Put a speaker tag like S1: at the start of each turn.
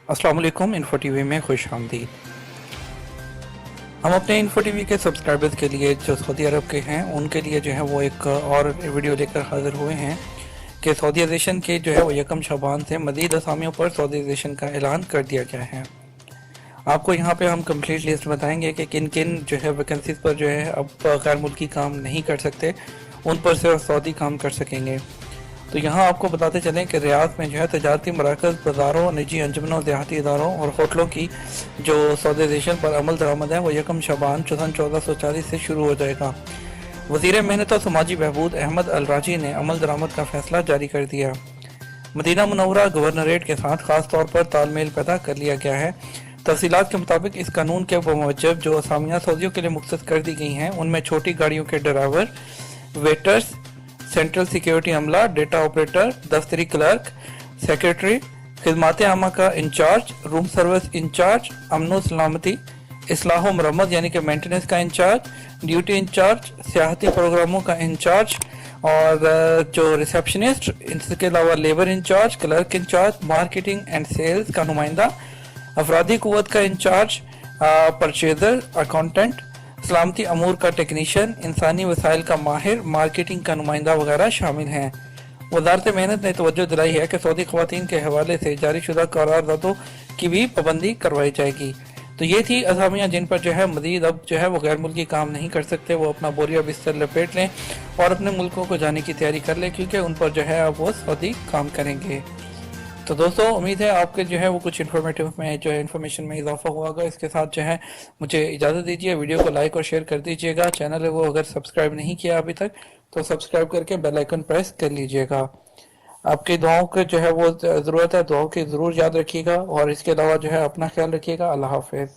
S1: अस्सलाम वालेकुम। Info TV में खुश आमदीद। हम अपने इन्फो टीवी के सब्सक्राइबर्स के लिए जो सऊदी अरब के हैं उनके लिए जो है वो एक और वीडियो लेकर हाजिर हुए हैं कि सऊदीज़ेशन के जो है वो यकम शाबान से मज़ीद असामियों पर सऊदीज़ेशन का ऐलान कर दिया गया है। आपको यहाँ पे हम कंप्लीट लिस्ट बताएंगे कि किन किन जो है वैकेंसीज पर जो है अब गैर मुल्की काम नहीं कर सकते, उन पर सिर्फ सऊदी काम कर सकेंगे। तो यहाँ आपको बताते चलें कि रियाद में जो है तजारती मराकज़, बाज़ारों, निजी अंजुमनों, देहाती इदारों और होटलों की जो सौदेशन पर अमल दरामद है वो यकम शबान सन 1440 से शुरू हो जाएगा। वज़ीर मेहनत और समाजी बहबूद अहमद अल राजी ने अमल दरामद का फैसला जारी कर दिया। मदीना मुनव्वरा गवर्नरेट के साथ ख़ास तौर पर तालमेल पैदा कर लिया गया है। तफसीलात के मुताबिक इस कानून के बमूजब जो असामियाँ सऊदियों के लिए मुख्तस कर दी गई हैं उनमें छोटी गाड़ियों के ड्राइवर, वेटर्स, सेंट्रल सिक्योरिटी अमला, डेटा ऑपरेटर, दफ्तरी क्लर्क, सेक्रेटरी, खिदमात आमा का इंचार्ज, रूम सर्विस इंचार्ज, अमन सलामती, इस्लाह मरम्मत यानी कि मेंटेनेंस का इंचार्ज, ड्यूटी इंचार्ज, सियाहती प्रोग्रामों का इंचार्ज और जो रिसेप्शनिस्ट, इसके अलावा labour in charge, clerk in charge, marketing and sales का नुमाइंदा, अफरादी कुव्वत का इंचार्ज, परचेजर, अकाउंटेंट, सलामती अमूर का टेक्नीशियन, इंसानी वसाइल का माहिर, मार्केटिंग का नुमाइंदा वगैरह शामिल हैं। वजारत मेहनत ने तवज्जो दिलाई है कि सऊदी ख़वातीन के हवाले से जारी शुदा करारदादों की भी पाबंदी करवाई जाएगी। तो ये थी असामियाँ जिन पर जो है मज़ीद अब जो है वो गैर मुल्की काम नहीं कर सकते, वो अपना बोरिया बिस्तर लपेट लें और अपने मुल्कों को जाने की तैयारी कर लें, क्योंकि उन पर जो है अब वो सऊदी काम करेंगे। तो दोस्तों, उम्मीद है आपके जो है वो कुछ इन्फॉर्मेटिव में जो है इन्फॉर्मेशन में इजाफा हुआ होगा। इसके साथ जो है मुझे इजाज़त दीजिए, वीडियो को लाइक और शेयर कर दीजिएगा। चैनल है वो अगर सब्सक्राइब नहीं किया अभी तक तो सब्सक्राइब करके बेल आइकन प्रेस कर लीजिएगा। आपकी दुआओं की जो है वो ज़रूरत है, दुआओं की ज़रूर याद रखिएगा और इसके अलावा जो है अपना ख्याल रखिएगा। अल्लाह हाफिज़।